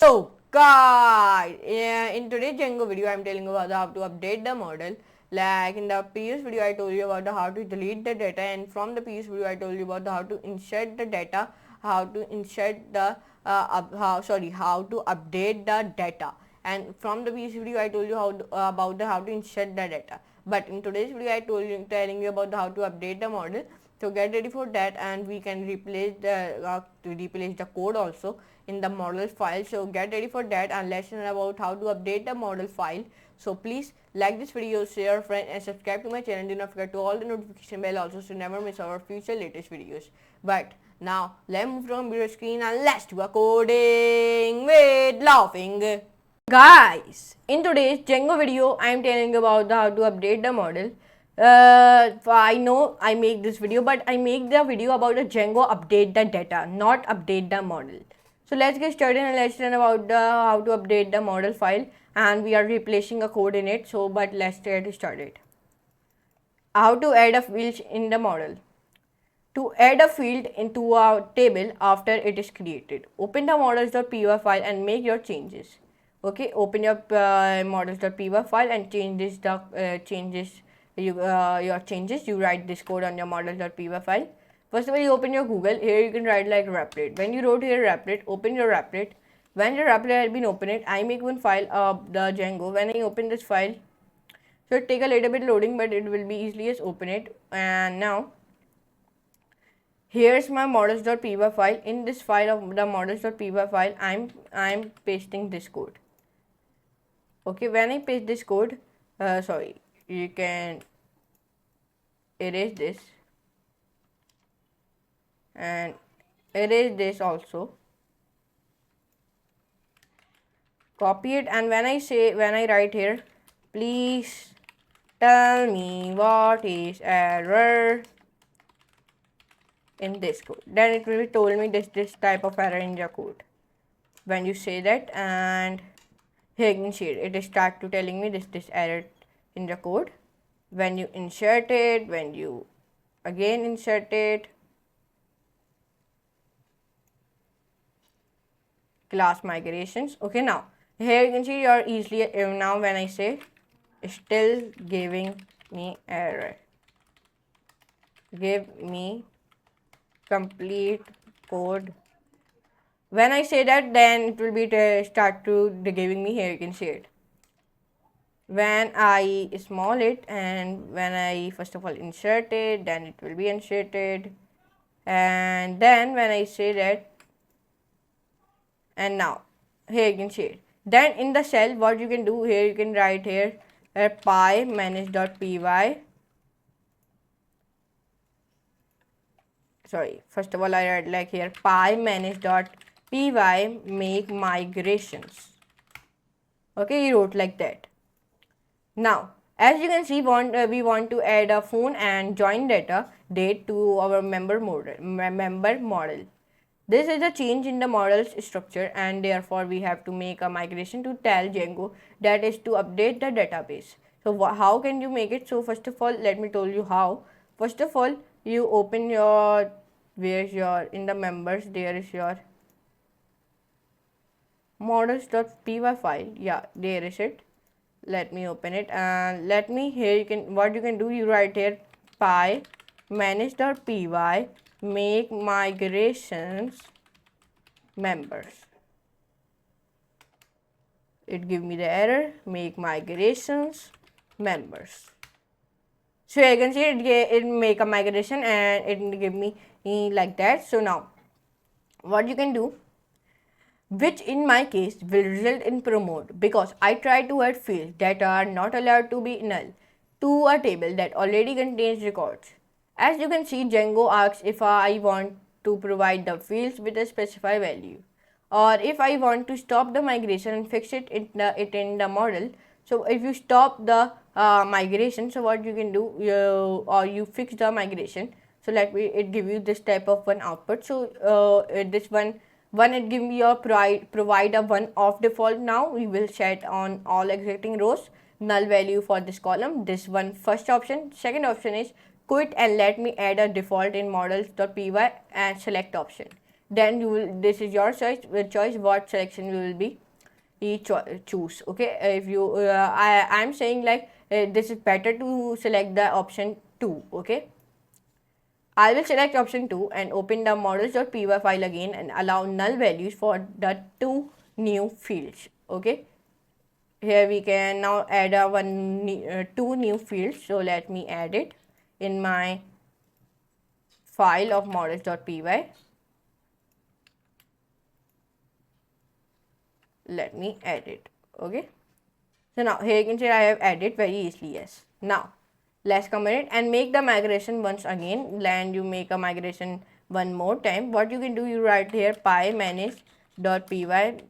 So guys, in today's Django video, I'm telling you about how to update the model. Like in the previous video, I told you about how to delete the data, and from the previous video, I told you about how to insert the data, how to insert the how to update the data. And from the previous video, I told you about how to insert the data. But in today's video, I telling you about how to update the model. So get ready for that, and we can replace the code also in the model file. So get ready for that, and let's learn about how to update the model file. So please like this video, share, friend, and subscribe to my channel. Do not forget to all the notification bell also to never miss our future latest videos. But now let's move from computer screen and let's do a coding with laughing. Guys, in today's Django video, I am telling you about how to update the model. I know I make this video, but I make the video about the Django update the data, not update the model. So let's get started and let's learn about how to update the model file, and we are replacing a code in it. So, but let's get started. How to add a field in the model. To add a field into a table after it is created, open the models.py file and make your changes. Okay, open your models.py file and change your changes. You write this code on your models.py file. First of all, you open your Google. Here you can write like Replit. When you wrote here Replit, open your Replit. When your Replit has been opened, I make one file of the Django. When I open this file, so it take a little bit loading, but it will be easily as open it. And now here's my models.py file. In this file of the models.py file, I'm pasting this code. Okay, when I paste this code, you can erase this and erase this also. Copy it, and when I write here, please tell me what is error in this code, then it will be told me this type of error in your code. When you say that, and here you can see it is start to telling me this error in the code. When you insert it, when you again insert it, class migrations. Okay, now here you can see you're easily now when I say still giving me error, give me complete code. When I say that, then it will be start to giving me. Here you can see it. When I small it, and when I first of all insert it, then it will be inserted, and then when I say that, and now here you can see it. Then in the cell, what you can do here, you can write here py manage.py. Sorry, first of all I write like here py manage.py make migrations. Okay, you wrote like that. Now as you can see, we want to add a phone and join date to our member model. This is a change in the model's structure, and therefore we have to make a migration to tell Django that is to update the database. So how can you make it? So first of all, let me tell you how. First of all, you open your, where's your, in the members there is your models.py file. Yeah, there is it. Let me open it, and let me, here you can, what you can do, you write here py manage.py make migrations members. It give me the error, make migrations members. So you can see it make a migration and it give me like that. So now what you can do, which in my case will result in promote, because I try to add fields that are not allowed to be null to a table that already contains records. As you can see, Django asks if I want to provide the fields with a specified value, or if I want to stop the migration and fix it in the model. So if you stop the migration, so what you can do, you fix the migration. So let me, it give you this type of one output. So this one it give me a provide a one off default. Now we will set on all exiting rows null value for this column. This one first option. Second option is quit and let me add a default in models.py and select option. then you will, this is your choice what selection you will be choose. Okay, if you I'm saying like this is better to select the option 2. Okay, I will select option 2 and open the models.py file again and allow null values for the two new fields. Okay, here we can now add two new fields. So let me add it in my file of models.py. Let me add it. Okay, so now here you can see I have added very easily. Yes, now let's comment it and make the migration once again. And you make a migration one more time. What you can do, you write here py manage.py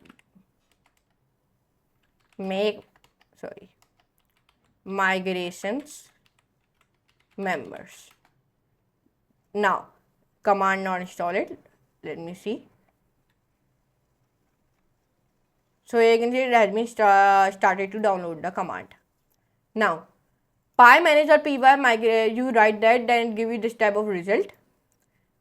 make migrations members. Now command not install it. Let me see. So here you can see it has been started to download the command. Now py manage.py migrate, you write that, then give you this type of result.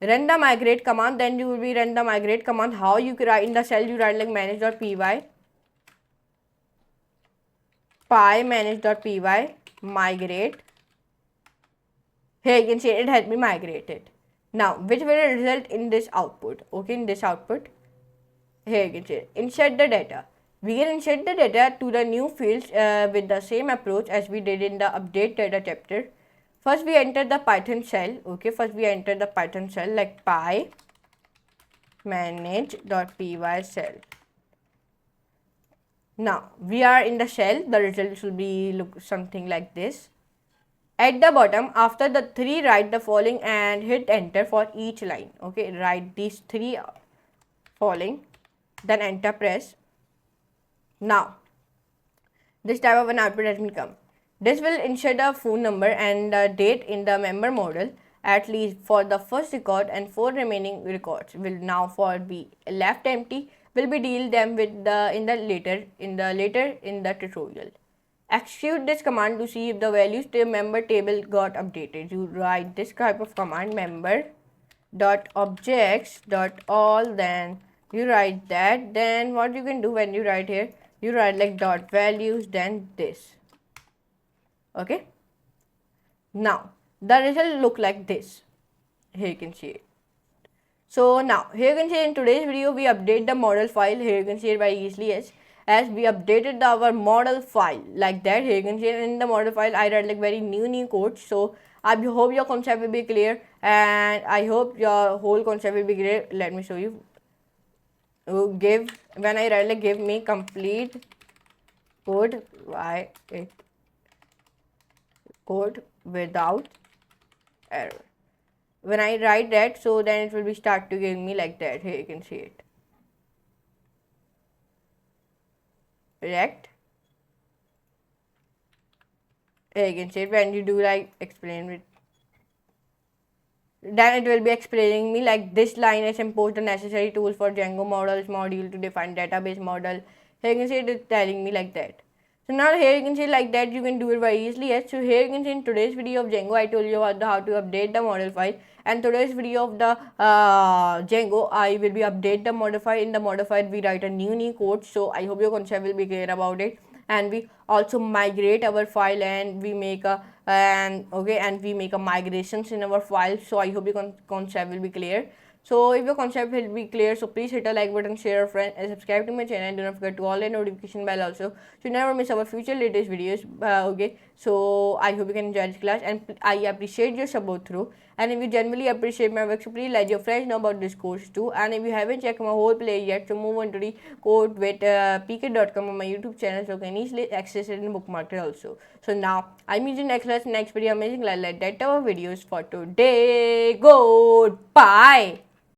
Run the migrate command, then you will be run the migrate command. How you can write in the cell, you write like manage.py py manage.py migrate. Here you can see it has been migrated. Now which will result in this output. Okay, in this output here you can see insert the data. We can insert the data to the new fields with the same approach as we did in the update data chapter. First we enter the Python shell. Okay, first we enter the Python shell like py manage.py shell. Now we are in the shell. The result will be look something like this. At the bottom, after the 3, write the following and hit enter for each line. Okay, write these 3 following, then enter press. Now this type of an output has been come. This will insert a phone number and the date in the member model at least for the first record, and 4 remaining records will now for be left empty. Will be deal them with the in the later in the tutorial. Execute this command to see if the values to member table got updated. You write this type of command member dot objects dot all, then you write that. Then what you can do when you write here, you write like dot values, then this. Okay, now the result look like this. Here you can see it. So now here you can see in today's video we update the model file. Here you can see it very easily as we updated our model file like that. Here you can see in the model file I write like very new code. So I hope your concept will be clear, and I hope your whole concept will be clear. Let me show you. Give when I write like give me complete code, why it code without error. When I write that, so then it will be start to give me like that. Here you can see it. Correct. Here you can see it. When you do like explain it, then it will be explaining me like this line is import the necessary tools for Django models module to define database model. Here you can see it is telling me like that. So now here you can see like that you can do it very easily. Yes. So here you can see in today's video of Django I told you about how to update the model file, and today's video of the Django I will be update the model file. In the model file we write a new code. So I hope your concept will be clear about it, and we also migrate our file and we make a and we make a migrations in our file. So I hope your concept will be clear. So if your concept will be clear, so please hit a like button, share a friend, and subscribe to my channel, and do not forget to all the notification bell also to never miss our future latest videos. Okay, so I hope you can enjoy this class, and I appreciate your support through. And if you genuinely appreciate my work, so please let your friends know about this course too. And if you haven't checked my whole play yet, so move on to the CodeWithPk.com on my YouTube channel, so you can easily access it and bookmark it also. So now I'm using next class, next video amazing like that our videos for today. Goodbye.